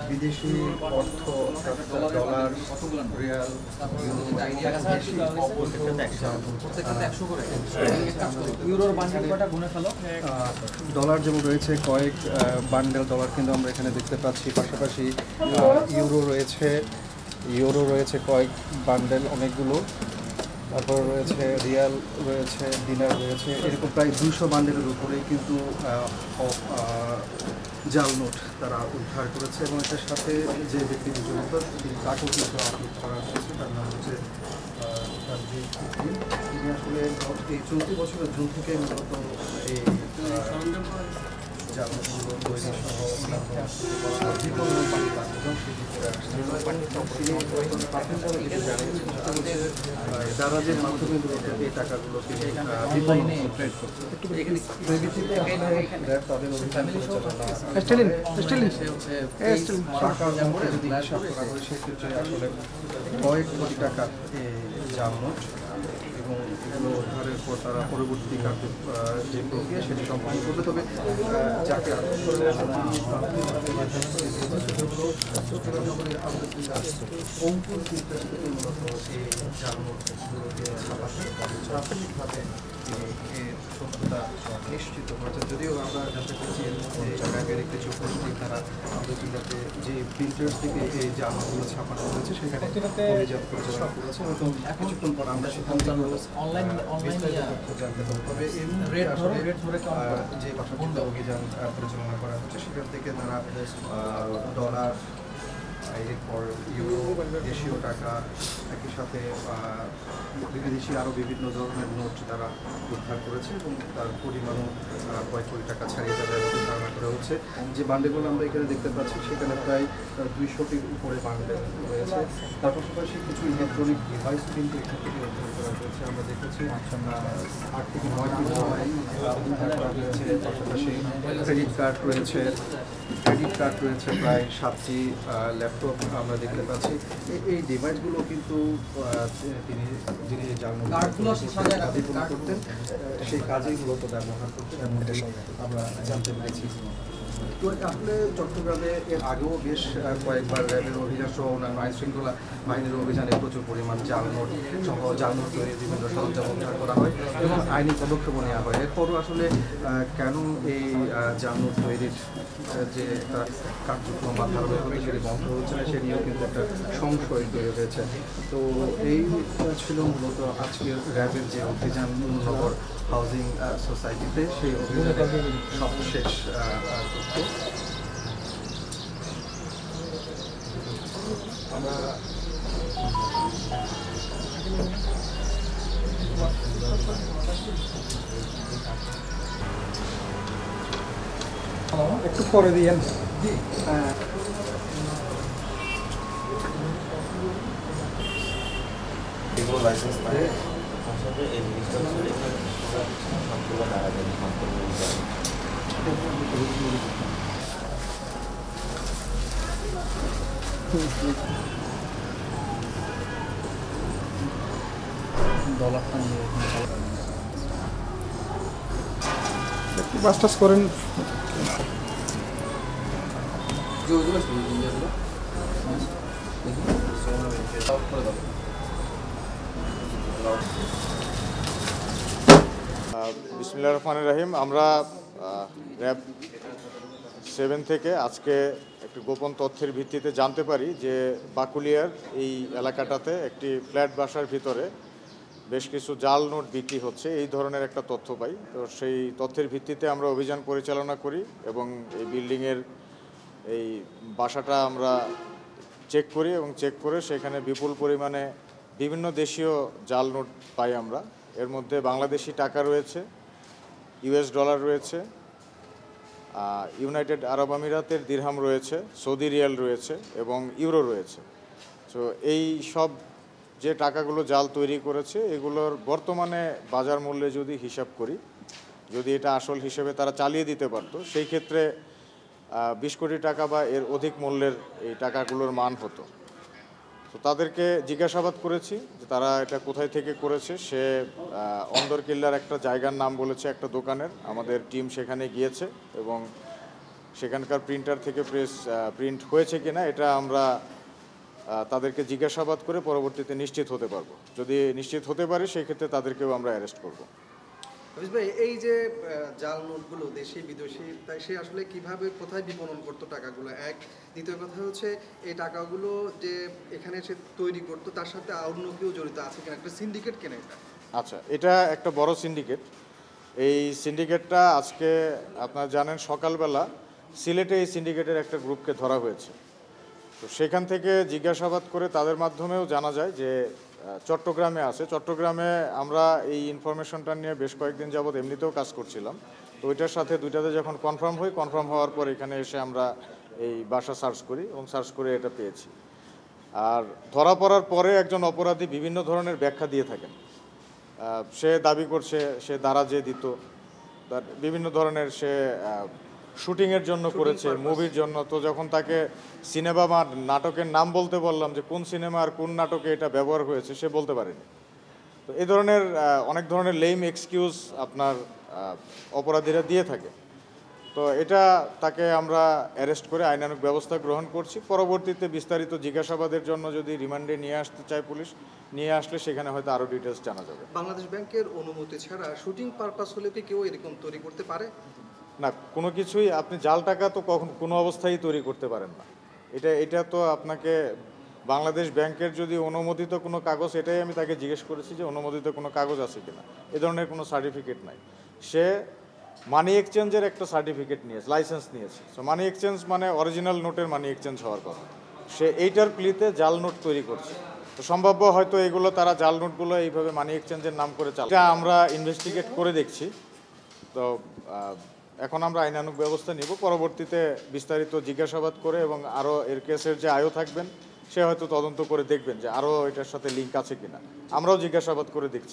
বিদেশি অর্থ dollar, Real, dollar যেমন রয়েছে কয়েক বান্ডেল ডলার কিন্তু আমরা এখানে দেখতে পাচ্ছি। পাশাপাশি ইউরো রয়েছে কয়েক বান্ডেল অনেকগুলো। তারপর রয়েছে রিয়াল রয়েছে, দিনার রয়েছে, এরকম প্রায় 200 বান্ডেলের উপরেই কিন্তু জাল নোট তারা উদ্ধার করেছে। এবং এটার সাথে যে ব্যক্তিটি জড়িত তাকেও কিছু আপলোড করা হয়েছে। তার নাম হচ্ছে তিনি আসলে এই চলতি বছরের জুন থেকে মূলত এই জাল নোটগুলো তৈরি সহ দারাজের মাধ্যমে এই টাকাগুলো তিনি ট্রেড করছে। তাদের অভিযান সেক্ষেত্রে আসলে কয়েক কোটি টাকা জাল নোট, এবং এগুলো উদ্ধারের পর তারা পরবর্তী যে প্রক্রিয়া সেটি সম্পন্ন করবে। তবে যাকে আটক করে অঙ্কুর বিদ্যাস থেকে মূলত এই জাল নোটগুলোকে ছাপাতে প্রাথমিকভাবে সত্যতা নিশ্চিত হয়েছে। যদিও আমরা জানতে পেরেছি র্যাবের কিছু উপস্থিত তারা আন্তর্জাতিক যে প্রিন্টার্স থেকে এই জাল নোটগুলো ছাপানো হয়েছে সেখানে অভিযান পরিচালনা করেছে। এবং কিছুক্ষণ পর আমরা সেখান থেকে জানতে পারবো। তবে এই যে বাসাবন্ধ অভিযান পরিচালনা করা হচ্ছে সেখান থেকে তারা ডলার, এরপর ইউরো, দেশীয় টাকা, একই সাথে বিদেশি আরও বিভিন্ন ধরনের নোট তারা উদ্ধার করেছে এবং তার পরিমাণও কয়েক কোটি টাকা ছাড়িয়ে যাবে এমন ধারণা করা হচ্ছে। যে বান্ডেলগুলো আমরা এখানে দেখতে পাচ্ছি সেখানে প্রায় 200টির উপরে বান্ডেল রয়েছে। তার পাশাপাশি কিছু ইলেকট্রনিক ডিভাইস কিন্তু এখান থেকে উদ্ধার করা হয়েছে। আমরা দেখেছি 8 থেকে 9টি মোবাইল উদ্ধার করা হয়েছে। পাশাপাশি ক্রেডিট কার্ড রয়েছে প্রায় 7টি ল্যাপটপ আমরা দেখতে পাচ্ছি। এই ডিভাইসগুলো কিন্তু যিনি করতেন সেই কাজেই মূলত ব্যবহার করতেন এমনটাই আমরা জানতে পেরেছি। তো আসলে চট্টগ্রামে এর আগেও বেশ কয়েকবার র্যাবের অভিযান সহ অন্যান্য আইন শৃঙ্খলা বাহিনীর অভিযানে প্রচুর পরিমাণ জাল নোট তৈরির বিভিন্ন সরঞ্জাম উদ্ধার করা হয় এবং আইনি পদক্ষেপও নেওয়া হয়। এরপরও আসলে কেন এই জাল নোট তৈরির যে একটা কার্যক্রম বা ধারাবাহিকতা সেটি বন্ধ হচ্ছে না সে নিয়েও কিন্তু একটা সংশয় তৈরি হয়েছে। তো এই ছিল মূলত আজকের র্যাবের যে অভিযান নগর হাউজিং সোসাইটিতে, সেই অভিযানের সবশেষ তথ্য। আমরা একটু পরে দিয়েন। হ্যাঁ, এগুলো লাইসেন্স থাকে আসলে এই জিনিসটা হচ্ছে সবগুলো দাঁড়া যায় একটু বাস করেন। বিসমিল্লাহির রহমানির রহিম। আমরা র্যাব 7 থেকে আজকে একটি গোপন তথ্যের ভিত্তিতে জানতে পারি যে বাকুলিয়ার এই এলাকাটাতে একটি ফ্ল্যাট বাসার ভিতরে বেশ কিছু জাল নোট বিক্রি হচ্ছে, এই ধরনের একটা তথ্য পাই। তো সেই তথ্যের ভিত্তিতে আমরা অভিযান পরিচালনা করি এবং এই বিল্ডিংয়ের এই বাসাটা আমরা চেক করি এবং চেক করে সেখানে বিপুল পরিমাণে বিভিন্ন দেশীয় জাল নোট পাই আমরা। এর মধ্যে বাংলাদেশি টাকা রয়েছে, ইউএস ডলার রয়েছে, ইউনাইটেড আরব আমিরাতের দিরহাম রয়েছে, সৌদি রিয়াল রয়েছে এবং ইউরো রয়েছে। তো এই সব যে টাকাগুলো জাল তৈরি করেছে এগুলোর বর্তমানে বাজার মূল্যে যদি হিসাব করি, যদি এটা আসল হিসেবে তারা চালিয়ে দিতে পারতো, সেই ক্ষেত্রে 20 কোটি টাকা বা এর অধিক মূল্যের এই টাকাগুলোর মান হতো। তো তাদেরকে জিজ্ঞাসাবাদ করেছি যে তারা এটা কোথায় থেকে করেছে। সে অন্দরকিল্লার একটা জায়গার নাম বলেছে, একটা দোকানের। আমাদের টিম সেখানে গিয়েছে এবং সেখানকার প্রিন্টার থেকে প্রিন্ট হয়েছে কিনা এটা আমরা তাদেরকে জিজ্ঞাসাবাদ করে পরবর্তীতে নিশ্চিত হতে পারবো। যদি নিশ্চিত হতে পারি সেই ক্ষেত্রে তাদেরকেও আমরা অ্যারেস্ট করব। হাফিজ ভাই, এই যে জাল নোটগুলো দেশি বিদেশি, তাই সে আসলে কিভাবে কোথায় বিপণন করতো টাকাগুলো, এক। দ্বিতীয় কথা হচ্ছে এই টাকাগুলো যে এখানে সে তৈরি করতো তার সাথে অন্য কেউ জড়িত আছে কিনা, একটা সিন্ডিকেট কেনা এটা? আচ্ছা, এটা একটা বড় সিন্ডিকেট। এই সিন্ডিকেটটা আজকে আপনারা জানেন সকালবেলা সিলেটে এই সিন্ডিকেটের একটা গ্রুপকে ধরা হয়েছে। তো সেখান থেকে জিজ্ঞাসাবাদ করে তাদের মাধ্যমেও জানা যায় যে চট্টগ্রামে আছে। চট্টগ্রামে আমরা এই ইনফরমেশনটা নিয়ে বেশ কয়েকদিন যাবৎ এমনিতেও কাজ করছিলাম। তো ওইটার সাথে দুইটাতে যখন কনফার্ম হওয়ার পর এখানে এসে আমরা এই বাসা সার্চ করি এবং সার্চ করে এটা পেয়েছি। আর ধরা পড়ার পরে একজন অপরাধী বিভিন্ন ধরনের ব্যাখ্যা দিয়ে থাকেন। সে দাবি করছে সে দারাজে দিত, তার বিভিন্ন ধরনের সে শুটিংয়ের জন্য করেছে, মুভির জন্য। তো যখন তাকে সিনেমা বা নাটকের নাম বলতে বললাম যে কোন সিনেমা আর কোন নাটকে এটা ব্যবহার হয়েছে, সে বলতে পারেনি। তো এই ধরনের অনেক ধরনের লেম এক্সকিউজ আপনার অপরাধীরা দিয়ে থাকে। তো এটা তাকে আমরা অ্যারেস্ট করে আইনানুগ ব্যবস্থা গ্রহণ করছি। পরবর্তীতে বিস্তারিত জিজ্ঞাসাবাদের জন্য যদি রিমান্ডে নিয়ে আসতে চায় পুলিশ, নিয়ে আসলে সেখানে হয়তো আরও ডিটেলস জানা যাবে। বাংলাদেশ ব্যাংকের অনুমতি ছাড়া শুটিং পারপাস হলে কি কেউ এরকম তৈরি করতে পারে? না, কোনো কিছুই আপনি জাল টাকা তো কোনো অবস্থায় তৈরি করতে পারেন না। এটা তো আপনাকে বাংলাদেশ ব্যাংকের যদি অনুমোদিত কোনো কাগজ, এটাই আমি তাকে জিজ্ঞেস করেছি যে অনুমোদিত কোনো কাগজ আছে কিনা। এ ধরনের কোনো সার্টিফিকেট নাই। সে মানি এক্সচেঞ্জের একটা সার্টিফিকেট নিয়েছে, লাইসেন্স নিয়েছে। সো মানি এক্সচেঞ্জ মানে অরিজিনাল নোটের মানি এক্সচেঞ্জ হওয়ার কথা। সে এইটার প্লিতে জাল নোট তৈরি করছে। তো সম্ভাব্য হয়তো এগুলো তারা জাল নোটগুলো এইভাবে মানি এক্সচেঞ্জের নাম করে চালায়। এটা আমরা ইনভেস্টিগেট করে দেখছি। তো এখন আমরা আইনানুগ ব্যবস্থা নিব। পরবর্তীতে বিস্তারিত জিজ্ঞাসাবাদ করে এবং আরও এর কেসের যে আয়ও থাকবেন সে হয়তো তদন্ত করে দেখবেন যে আরও এটার সাথে লিঙ্ক আছে কিনা। আমরাও জিজ্ঞাসাবাদ করে দেখছি।